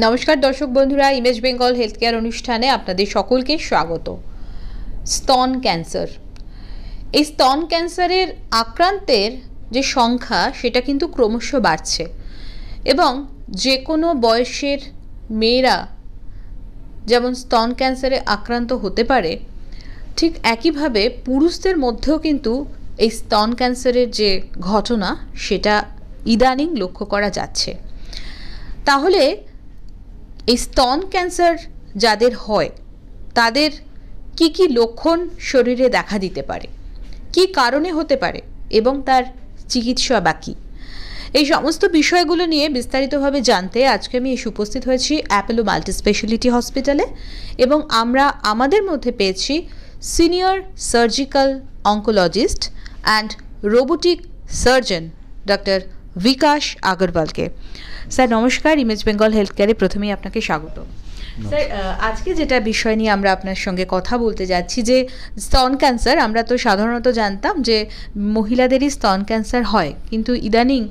নমস্কার দর্শক বন্ধুরা, ইমেজ বেঙ্গল হেলথ কেয়ার অনুষ্ঠানে আপনাদের সকলকে স্বাগত। স্তন ক্যান্সার, এই স্তন ক্যান্সারের আক্রান্তের যে সংখ্যা সেটা কিন্তু ক্রমশ বাড়ছে এবং যে কোনো বয়সের মেয়েরা যেমন স্তন ক্যান্সারে আক্রান্ত হতে পারে, ঠিক একইভাবে পুরুষদের মধ্যেও কিন্তু এই স্তন ক্যান্সারের যে ঘটনা সেটা ইদানিং লক্ষ্য করা যাচ্ছে। তাহলে এই স্তন ক্যান্সার যাদের হয় তাদের কি কি লক্ষণ শরীরে দেখা দিতে পারে, কি কারণে হতে পারে এবং তার চিকিৎসা বা কী, এই সমস্ত বিষয়গুলো নিয়ে বিস্তারিতভাবে জানতে আজকে আমি এসে উপস্থিত হয়েছি অ্যাপোলো মাল্টি স্পেশালিটি হসপিটালে এবং আমরা আমাদের মধ্যে পেয়েছি senior surgical oncologist and robotic surgeon doctor Bikash আগরওয়ালকে। স্যার নমস্কার, ইমেজ বেঙ্গল হেলথ কেয়ারে প্রথমেই আপনাকে স্বাগত। স্যার, আজকে যেটা বিষয় নিয়ে আমরা আপনার সঙ্গে কথা বলতে যাচ্ছি যে স্তন ক্যান্সার, আমরা তো সাধারণত জানতাম যে মহিলাদেরই স্তন ক্যান্সার হয়, কিন্তু ইদানিং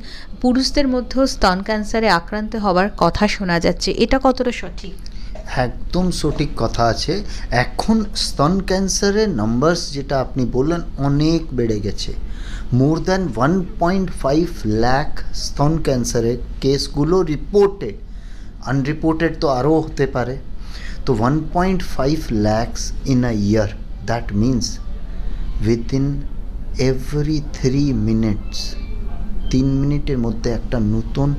পুরুষদের মধ্যেও স্তন ক্যান্সারে আক্রান্ত হওয়ার কথা শোনা যাচ্ছে, এটা কতটা সঠিক? একদম সঠিক কথা আছে। এখন স্তন ক্যান্সারের নাম্বারস যেটা আপনি বললেন অনেক বেড়ে গেছে। মোর দ্যান 1.5 লাখ স্তন ক্যান্সারের কেসগুলো রিপোর্টেড, আনরিপোর্টেড তো আরও হতে পারে। তো 1.5 lakhs in a year, that means within every 3 minutes 3 মিনিটের মধ্যে একটা নতুন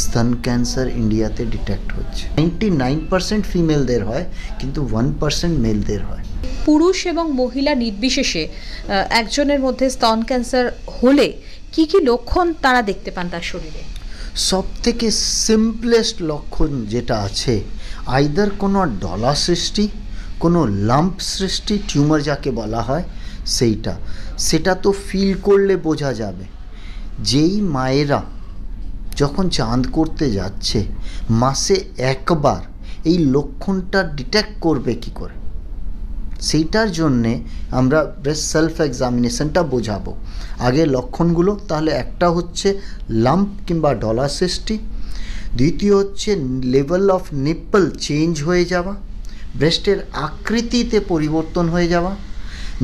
স্তন ক্যান্সার ইন্ডিয়াতে ডিটেক্ট হচ্ছে। 99% ফিমেলদের হয়, কিন্তু 1% মেলদের হয়। পুরুষ এবং মহিলা নির্বিশেষে একজনের মধ্যে স্তন ক্যান্সার হলে কি কি লক্ষণ তারা দেখতে পান তার শরীরে? সব থেকে সিম্পলেস্ট লক্ষণ যেটা আছে, আইদার কোনো ডলা সৃষ্টি, কোনো লাম্প সৃষ্টি, টিউমার যাকে বলা হয় সেটা তো ফিল করলে বোঝা যাবে। যেই মায়েরা যখন চাঁদ করতে যাচ্ছে মাসে একবার, এই লক্ষণটা ডিটেক্ট করবে কি করে, সেইটার জন্যে আমরা ব্রেস্ট সেলফ এক্সামিনেশনটা বোঝাবো। আগে লক্ষণগুলো তাহলে একটা হচ্ছে লাম্প কিংবা ডলা সৃষ্টি, দ্বিতীয় হচ্ছে লেভেল অফ নিপল চেঞ্জ হয়ে যাওয়া, ব্রেস্টের আকৃতিতে পরিবর্তন হয়ে যাওয়া,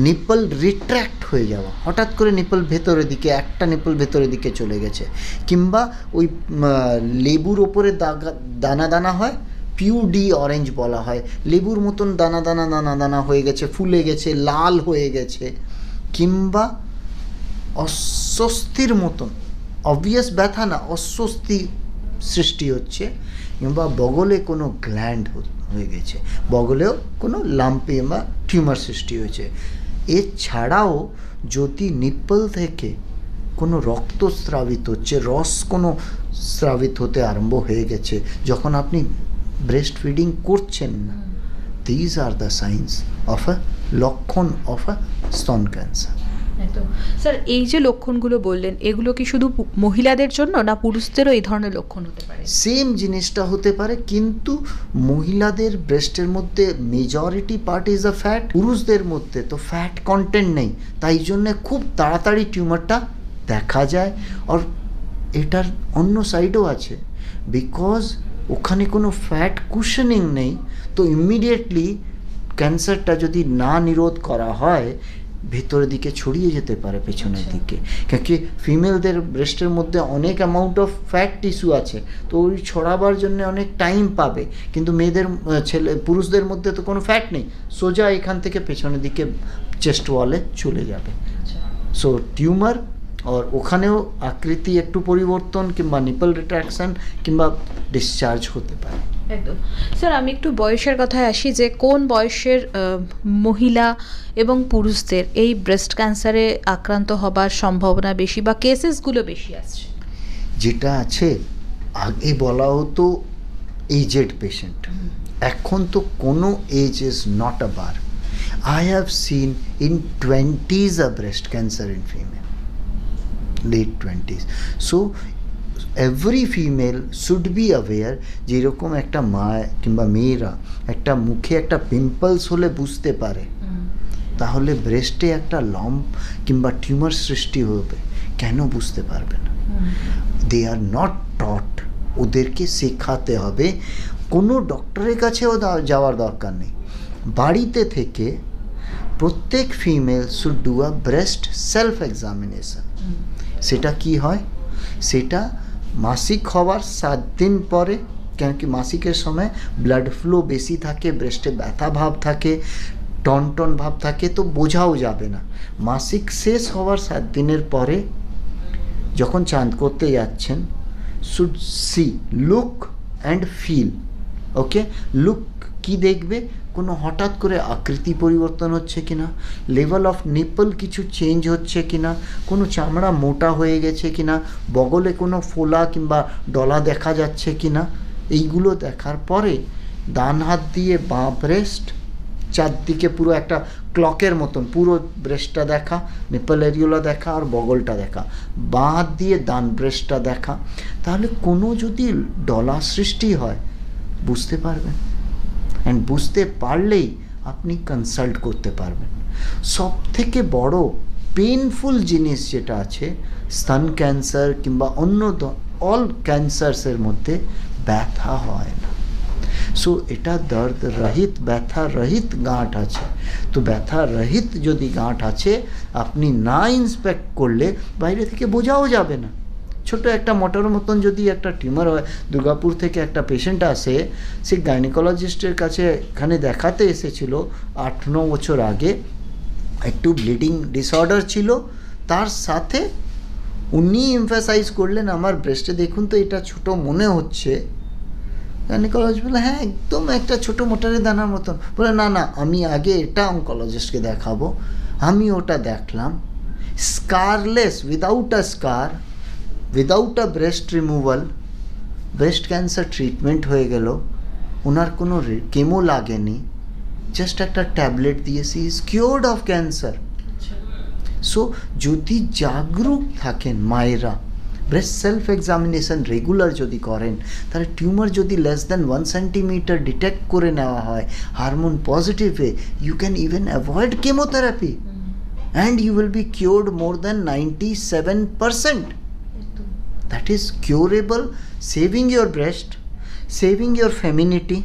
নিপল রিট্র্যাক্ট হয়ে যাওয়া, হঠাৎ করে নিপল ভেতরের দিকে, একটা নিপল ভেতরের দিকে চলে গেছে, কিংবা ওই লেবুর ওপরে দানা দানা হয়, পিউডি অরেঞ্জ বলা হয়, লেবুর মতন দানা দানা দানা দানা হয়ে গেছে, ফুলে গেছে, লাল হয়ে গেছে, কিংবা অস্বস্তির মতন, অবভিয়াস ব্যথা না, অস্বস্তি সৃষ্টি হচ্ছে, কিংবা বগলে কোনো গ্ল্যান্ড হয়ে গেছে, বগলেও কোনো লাম্পি বা টিউমার সৃষ্টি হয়েছে। এছাড়াও যদি নিপল থেকে কোনো রক্ত স্রাবিত হচ্ছে, রস কোনো স্রাবিত হতে আরম্ভ হয়ে গেছে যখন আপনি ব্রেস্ট ফিডিং করছেন না, these are the signs of a লক্ষণ অফ আ স্তন ক্যান্সার। স্যার, এই যে লক্ষণগুলো বললেন, এগুলো কি শুধু মহিলাদের জন্য না পুরুষদেরও এই ধরনের লক্ষণ হতে পারে? সেম জিনিসটা হতে পারে, কিন্তু মহিলাদের ব্রেস্টের মধ্যে majority part is a fat, পুরুষদের মধ্যে তো ফ্যাট কন্টেন্ট নেই, তাই জন্যে খুব তাড়াতাড়ি টিউমারটা দেখা যায়। আর এটার অন্য সাইডও আছে, বিকজ ওখানে কোনো ফ্যাট কুশনিং নেই, তো ইমিডিয়েটলি ক্যান্সারটা যদি না নিরোধ করা হয় ভেতরের দিকে ছড়িয়ে যেতে পারে পেছনের দিকে, কেন ফিমেলদের ব্রেস্টের মধ্যে অনেক অ্যামাউন্ট অফ ফ্যাট টিস্যু আছে, তো ওই ছড়াবার জন্য অনেক টাইম পাবে, কিন্তু পুরুষদের মধ্যে তো কোনো ফ্যাট নেই, সোজা এখান থেকে পেছনের দিকে চেস্ট ওয়ালে চলে যাবে। সো টিউমার, আর ওখানেও আকৃতি একটু পরিবর্তন, কিংবা নিপল রিট্রাকশন, কিংবা ডিসচার্জ হতে পারে। একদম। স্যার, আমি একটু বয়সের কথায় আসি, যে কোন বয়সের মহিলা এবং পুরুষদের এই ব্রেস্ট ক্যান্সারে আক্রান্ত হবার সম্ভাবনা বেশি বা কেসেসগুলো বেশি আসছে? যেটা আছে, আগে বলা হতো এজেড পেশেন্ট, এখন তো কোনো age is not a bar. I have seen in 20s a breast cancer in female, late 20s. So every female should be aware, যেরকম একটা মা কিংবা মেয়েরা একটা মুখে একটা পিম্পলস হলে বুঝতে পারে, তাহলে ব্রেস্টে একটা লম্প কিংবা টিউমার সৃষ্টি হবে কেন বুঝতে পারবে না? দে আর নট টট, ওদেরকে শেখাতে হবে। কোনো ডক্টরের কাছেও যাওয়ার দরকার নেই, বাড়িতে থেকে প্রত্যেক female should do a breast self examination. সেটা কি হয়, সেটা মাসিক হওয়ার 7 দিন পরে, কেন কি মাসিকের সময় ব্লাড ফ্লো বেশি থাকে, ব্রেস্টে ব্যথা ভাব থাকে, টন টন ভাব থাকে, তো বোঝাও যাবে না। মাসিক শেষ হওয়ার 7 দিনের পরে যখন চাঁদ করতে যাচ্ছেন, should see, look and feel. Okay, look কি দেখবে, কোনো হঠাৎ করে আকৃতি পরিবর্তন হচ্ছে কিনা, লেভেল অফ নিপল কিছু চেঞ্জ হচ্ছে কিনা, কোনো চামড়া মোটা হয়ে গেছে কিনা, বগলে কোনো ফোলা কিংবা ডলা দেখা যাচ্ছে কিনা, এইগুলো দেখার পরে ডান হাত দিয়ে বাঁ ব্রেস্ট চারদিকে পুরো একটা ক্লকের মতন পুরো ব্রেস্টটা দেখা, নিপল এরিওলা দেখা আর বগলটা দেখা, বাঁ হাত দিয়ে ডান ব্রেস্টটা দেখা। তাহলে কোনো যদি ডলা সৃষ্টি হয় বুঝতে পারবেন, অ্যান্ড বুঝতে পারলেই আপনি কনসাল্ট করতে পারবেন। সব থেকে বড় পেনফুল জিনিস যেটা আছে স্তন ক্যান্সার কিংবা অন্য অল ক্যান্সারসের মধ্যে ব্যথা হয় না। সো এটা দর্দ রহিত, ব্যথা রহিত গাঁট আছে। তো ব্যথা রহিত যদি গাঁট আছে, আপনি না ইন্সপেক্ট করলে বাইরে থেকে বোঝাও যাবে না। ছোট একটা মোটর মতন যদি একটা টিউমার হয়, দুর্গাপুর থেকে একটা পেশেন্ট আসে, সে গাইনোকোলজিস্টের কাছে এখানে দেখাতে এসেছিল 8-9 বছর আগে, একটু ব্লিডিং ডিসঅর্ডার ছিল, তার সাথে উনি এমফাসাইজ করলেন আমার ব্রেস্টে দেখুন তো এটা ছোট মনে হচ্ছে। গাইনোকোলজিস্ট বলে হ্যাঁ একদম একটা ছোটো মোটরের দানার মতন। বলে না না, আমি আগে এটা অনকোলজিস্টকে দেখাবো। আমি ওটা দেখলাম, scarless, without a scar, without a breast removal, breast cancer treatment হয়ে গেল। ওনার কোনো কেমো লাগেনি, জাস্ট একটা ট্যাবলেট দিয়েছি, is cured of cancer. So যদি জাগরুক থাকেন মায়েরা, ব্রেস্ট সেলফ এক্সামিনেশন রেগুলার যদি করেন, তাহলে টিউমার যদি লেস দ্যান 1 সেন্টিমিটার ডিটেক্ট করে নেওয়া হয় হারমোন পজিটিভে, you can even avoid chemotherapy and you will be cured more than 97%. That is curable, saving your breast, saving your femininity,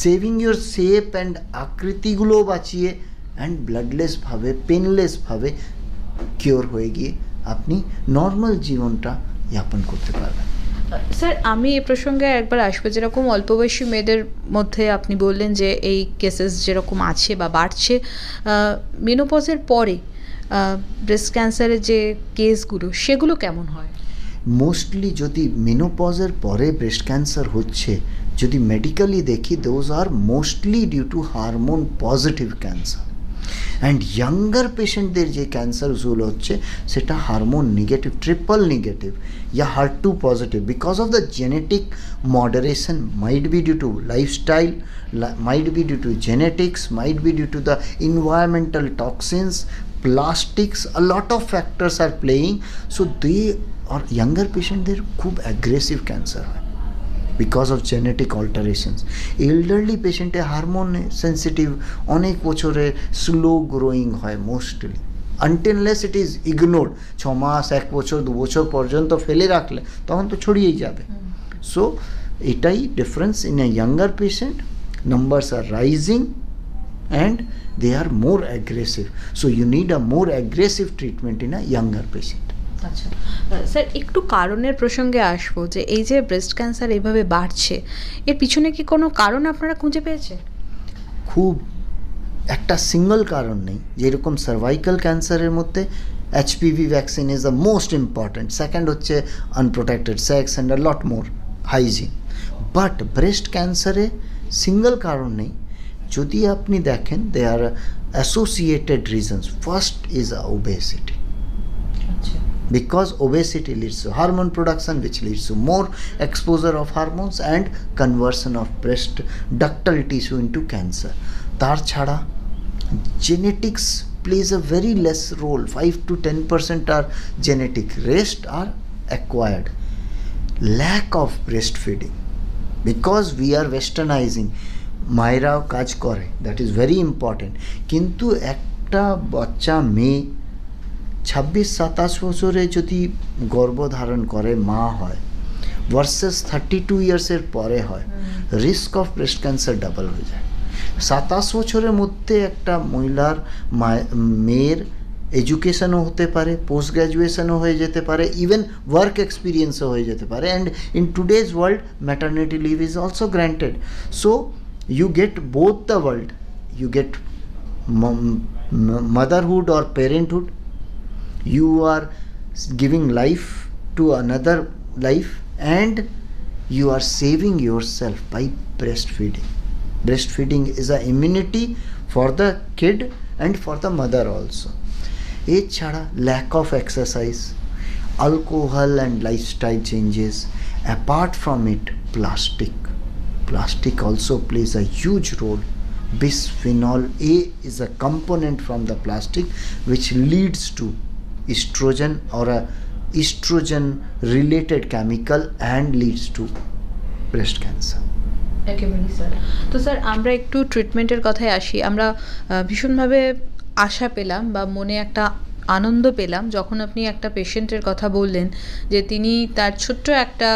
saving your shape and আকৃতিগুলো বাঁচিয়ে, and bloodless ভাবে, painless ভাবে cure হয়ে গিয়ে আপনি নর্মাল জীবনটা যাপন করতে পারবেন। স্যার আমি এ প্রসঙ্গে একবার আসবো, যেরকম অল্প বয়সী মেয়েদের মধ্যে আপনি বললেন যে এই কেসেস যেরকম আছে বা বাড়ছে, মেনোপজের পরে ব্রেস্ট ক্যান্সারের যে কেসগুলো সেগুলো কেমন হয়? মোস্টলি যদি মেনোপজের পরে ব্রেস্ট ক্যান্সার হচ্ছে, যদি মেডিকেলি দেখি, those are mostly due to hormone positive cancer. And younger পেশেন্টদের যে ক্যান্সারগুলো হচ্ছে সেটা হারমোন নেগেটিভ, ট্রিপল নেগেটিভ या HER2 positive, because of the genetic moderation, might be due to lifestyle, might be due to genetics, might be due to the environmental toxins, plastics, a lot of factors are playing. So they are younger patient, they're খুব aggressive cancer হয় because of genetic alterations. Elderly পেশেন্টে hormone sensitive, অনেক বছরে slow growing হয় mostly, unless it is ignored. 6 মাস, 1 বছর, 2 বছর পর্যন্ত ফেলে রাখলে তখন তো ছড়িয়েই যাবে। সো এটাই difference in a younger patient, numbers are rising and they are more aggressive. So you need a more aggressive treatment in a younger patient. আচ্ছা স্যার, একটু কারণের প্রসঙ্গে আসবো, যে এই যে ব্রেস্ট ক্যান্সার এইভাবে বাড়ছে, এর পিছনে কি কোনো কারণ আপনারা খুঁজে পেয়েছে? খুব একটা সিঙ্গল কারণ নেই। যেরকম সার্ভাইকাল ক্যান্সারের মধ্যে HPV vaccine is the most important, second হচ্ছে unprotected sex and a lot more hygiene. But breast ক্যান্সারে সিঙ্গল কারণ নেই। যদি আপনি দেখেন, they are associated reasons. First is obesity, because obesity leads to hormone production, which leads to more exposure of hormones and conversion of breast ductal tissue into cancer. তার ছাড়া genetics plays a very less role, 5 to 10% are genetic, rest are acquired. Lack of breastfeeding, because we are westernizing, মায়েরাও কাজ করে, that is very important, কিন্তু একটা বাচ্চা মেয়ে 26-27 বছরে যদি গর্ভধারণ করে, মা হয়, ভার্সেস 32 ইয়ার্সের পরে হয়, risk of breast cancer double হয়ে যায়। 27 বছরের মধ্যে একটা মহিলার মেয়ের এডুকেশনও হতে পারে, পোস্ট গ্র্যাজুয়েশনও হয়ে যেতে পারে, ইভেন ওয়ার্ক এক্সপিরিয়েন্সও হয়ে যেতে পারে, and in today's world maternity leave is also granted. So you get both the world. You get motherhood or parenthood. You are giving life to another life, and you are saving yourself by breastfeeding. Breastfeeding is an immunity for the kid and for the mother also. এছাড়া lack of exercise, alcohol and lifestyle changes. Apart from it, plastic also plays a huge role. Bisphenol A is a component from the plastic which leads to estrogen or a estrogen related chemical and leads to breast cancer. একেবারেই sir. তো sir আমরা একটু ট্রিটমেন্টের কথায় আসি। আমরা ভীষণভাবে আশা পেলাম বা মনে একটা আনন্দ পেলাম যখন আপনি একটা পেশেন্টের কথা বললেন যে তিনি তার ছোট্ট একটা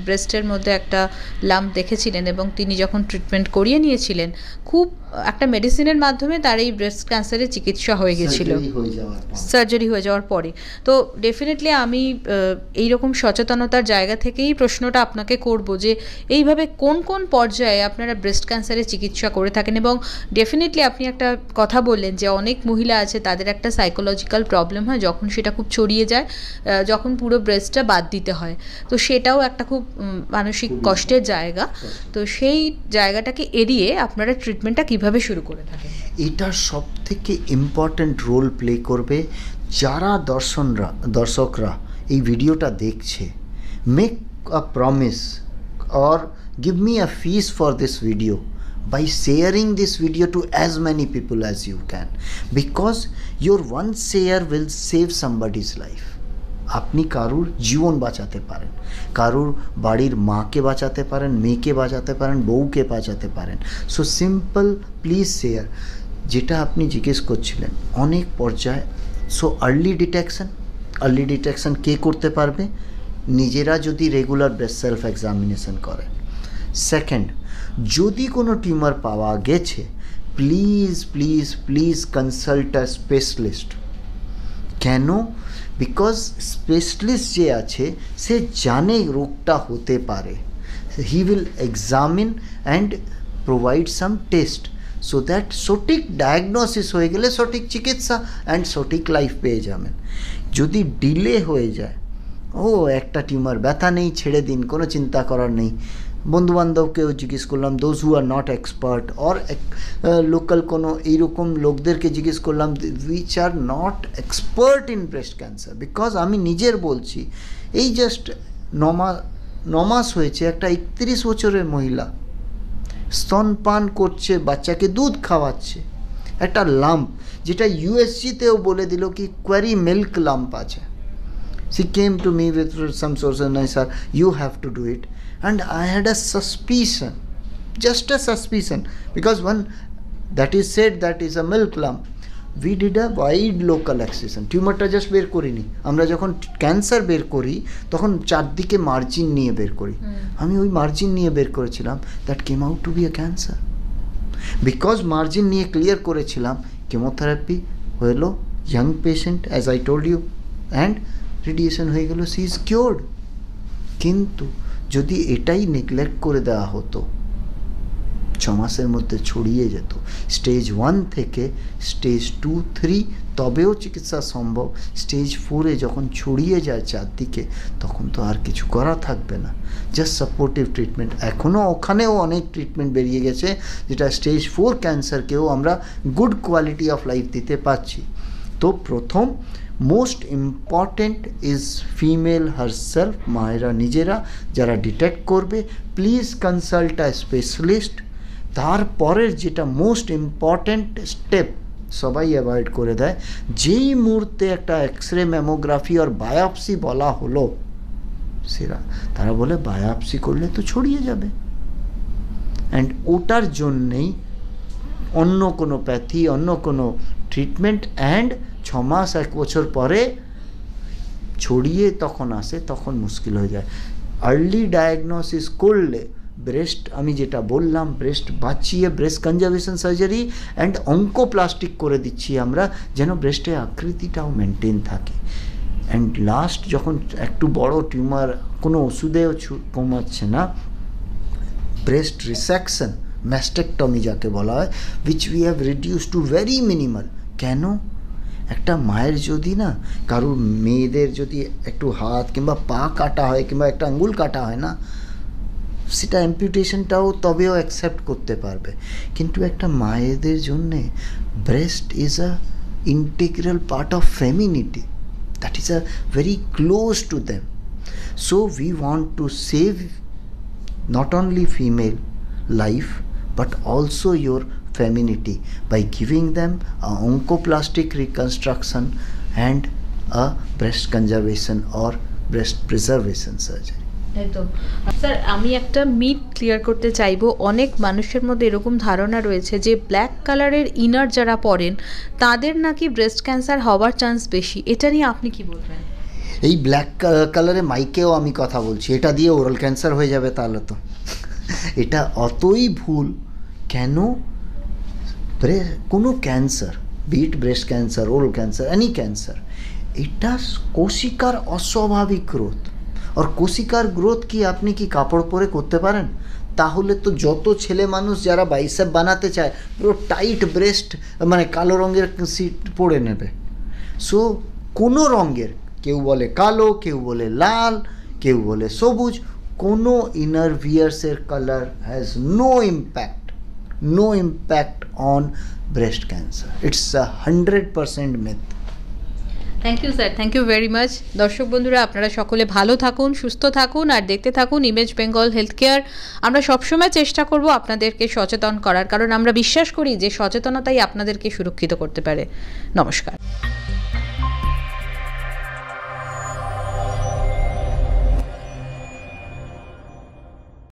ব্রেস্টের মধ্যে একটা লাম্প দেখেছিলেন এবং তিনি যখন ট্রিটমেন্ট করিয়ে নিয়েছিলেন, খুব একটা মেডিসিনের মাধ্যমে তার এই ব্রেস্ট ক্যান্সারের চিকিৎসা হয়ে গেছিল, সার্জারি হয়ে যাওয়ার পরে। তো ডেফিনেটলি আমি এইরকম সচেতনতার জায়গা থেকেই প্রশ্নটা আপনাকে করব যে এইভাবে কোন কোন পর্যায়ে আপনারা ব্রেস্ট ক্যান্সারের চিকিৎসা করে থাকেন, এবং ডেফিনেটলি আপনি একটা কথা বললেন যে অনেক মহিলা আছে তাদের একটা সাইকোলজিক্যাল প্রবলেম হয় যখন সেটা খুব ছড়িয়ে যায়, যখন পুরো ব্রেস্টটা বাদ দিতে হয়, তো সেটাও একটা খুব মানসিক কষ্টের জায়গা। তো সেই জায়গাটাকে এড়িয়ে আপনারা ট্রিটমেন্টটা কিভাবে শুরু করে থাকেন? এটা সব থেকে ইম্পর্ট্যান্ট রোল প্লে করবে যারা দর্শকরা এই ভিডিওটা দেখছে। Make a promise or give me a fees for this video by sharing this video to as many people as you can, because your one share will save somebody's life. আপনি কারুর জীবন বাঁচাতে পারেন, কারুর বাড়ির মাকে বাঁচাতে পারেন, মেয়েকে বাঁচাতে পারেন, বউকে বাঁচাতে পারেন। So simple, please share. যেটা আপনি জিজ্ঞেস করছিলেন অনেক পর্যায়ে, সো আর্লি ডিটেকশন কে করতে পারবে? নিজেরা যদি রেগুলার ব্রেস্ট সেলফ এক্সামিনেশন করে। সেকেন্ড, যদি কোনো টিউমার পাওয়া গেছে, প্লিজ কনসাল্ট আ স্পেশালিস্ট। কেন? বিকজ স্পেশালিস্ট যে আছে সে জানে রোগটা হতে পারে। He will examine and provide some test so that সঠিক ডায়াগনোসিস হয়ে গেলে সঠিক চিকিৎসা অ্যান্ড সঠিক লাইফ পেয়ে যাবেন। যদি ডিলে হয়ে যায়, একটা টিউমার, ব্যথা নেই, ছেড়ে দিন, কোনো চিন্তা করার নেই, বন্ধুবান্ধবকেও জিজ্ঞেস করলাম, those who are not expert, or local কোনো এইরকম লোকদেরকে জিজ্ঞেস করলাম which are not expert in breast cancer. Because আমি নিজের বলছি, এই জাস্ট 9 মাস হয়েছে, একটা 31 বছরের মহিলা স্তনপান করছে, বাচ্চাকে দুধ খাওয়াচ্ছে, একটা লাম্প, যেটা ইউএসজিতেও বলে দিল কি কোয়ারি মিল্ক লাম্প আছে। She came to me with some source and I said, you have to do it. And I had a suspicion, just a suspicion, because one that is said that is a milk lump. We did a wide local excision. টিউমারটা just বের করিনি, আমরা যখন cancer বের করি তখন চারদিকে margin নিয়ে বের করি। আমি ওই মার্জিন নিয়ে বের করেছিলাম, that came out to be a cancer. Because margin নিয়ে ক্লিয়ার করেছিলাম, কেমোথেরাপি হলো, young patient as I told you, and radiation হয়ে গেল, সি ইজ কিওর্ড। কিন্তু যদি এটাই নেগলেক্ট করে দেওয়া হতো, 6 মাসের মধ্যে ছড়িয়ে যেত, স্টেজ 1 থেকে স্টেজ 2, 3 তবেও চিকিৎসা সম্ভব। স্টেজ 4-এ যখন ছড়িয়ে যায় চারদিকে, তখন তো আর কিছু করা থাকবে না, জাস্ট সাপোর্টিভ ট্রিটমেন্ট। এখনও ওখানেও অনেক ট্রিটমেন্ট বেরিয়ে গেছে, যেটা স্টেজ 4 ক্যান্সারকেও আমরা গুড কোয়ালিটি অফ লাইফ দিতে পারছি। তো প্রথম most important is female herself, মায়েরা নিজেরা যারা ডিটেক্ট করবে, প্লিজ কনসাল্ট আ স্পেশালিস্ট। তারপরের যেটা মোস্ট ইম্পর্টেন্ট স্টেপ সবাই অ্যাভয়েড করে দেয়, যেই মুহূর্তে একটা এক্সরে, ম্যামোগ্রাফি আর বায়োপসি বলা হলো, তারা বলে বায়োপসি করলে তো ছড়িয়ে যাবে, অ্যান্ড ওটার জন্যেই অন্য কোনো প্যাথি, অন্য কোনো ট্রিটমেন্ট, অ্যান্ড 6 মাস 1 বছর পরে ছড়িয়ে তখন আসে, তখন মুশকিল হয়ে যায়। আর্লি ডায়াগনোসিস করলে ব্রেস্ট, আমি যেটা বললাম, ব্রেস্ট বাঁচিয়ে breast conservation surgery and oncoplastic করে দিচ্ছি আমরা, যেন ব্রেস্টের আকৃতিটাও মেনটেন থাকে। অ্যান্ড লাস্ট যখন একটু বড় টিউমার কোনো ওষুধেও কমাচ্ছে না, ব্রেস্ট রিসেকশন, ম্যাস্টেকটমি যাকে বলা হয়, which we have reduce to very minimal. কেন? একটা মায়ের যদি না, কারোর মেয়েদের যদি একটু হাত কিংবা পা কাটা হয় কিংবা একটা আঙ্গুল কাটা হয় না, সেটা অ্যাম্পিউটেশনটাও তবেও অ্যাকসেপ্ট করতে পারবে। কিন্তু একটা মায়েদের জন্যে breast is a integral part of femininity, that is a very close to them. So we want to save not only female life but also your femininity by giving them a oncoplastic reconstruction and a breast conservation or breast preservation surgery. একদম sir, আমি একটা myth clear করতে চাইবো। অনেক মানুষের মধ্যে এরকম ধারণা রয়েছে যে ব্ল্যাক কালারের ইনার যারা পরেন তাদের নাকি ব্রেস্ট ক্যান্সার হওয়ার চান্স বেশি। এটা নিয়ে আপনি কি বলবেন? এই ব্ল্যাক কালারে মাইকেও আমি কথা বলছি, এটা দিয়ে ওরাল ক্যান্সার হয়ে যাবে, তাহলে তো এটা অতই ভুল। কেন? কোনো cancer, be it breast cancer, oral cancer, any cancer, এটা কোশিকার অস্বাভাবিক গ্রোথ। আর কোশিকার গ্রোথ কি আপনি কি কাপড় পরে করতে পারেন? তাহলে তো যত ছেলে মানুষ যারা বাইসেপ বানাতে চায় পুরো টাইট ব্রেস্ট, মানে কালো রঙের সিট পরে নেবে। সো কোনো রঙের, কেউ বলে কালো, কেউ বলে লাল, কেউ বলে সবুজ, কোনো ইনার ভিয়ার্সের colour has no impact on breast cancer. It's a 100% myth. Thank you sir, thank you very much. দর্শক বন্ধুরা, আপনারা সকলে ভালো থাকুন, সুস্থ থাকুন আর দেখতে থাকুন ইমেজ বেঙ্গল হেলথ কেয়ার। আমরা সবসময় চেষ্টা করব আপনাদেরকে সচেতন করার, কারণ আমরা বিশ্বাস করি যে সচেতনতাই আপনাদেরকে সুরক্ষিত করতে পারে। নমস্কার।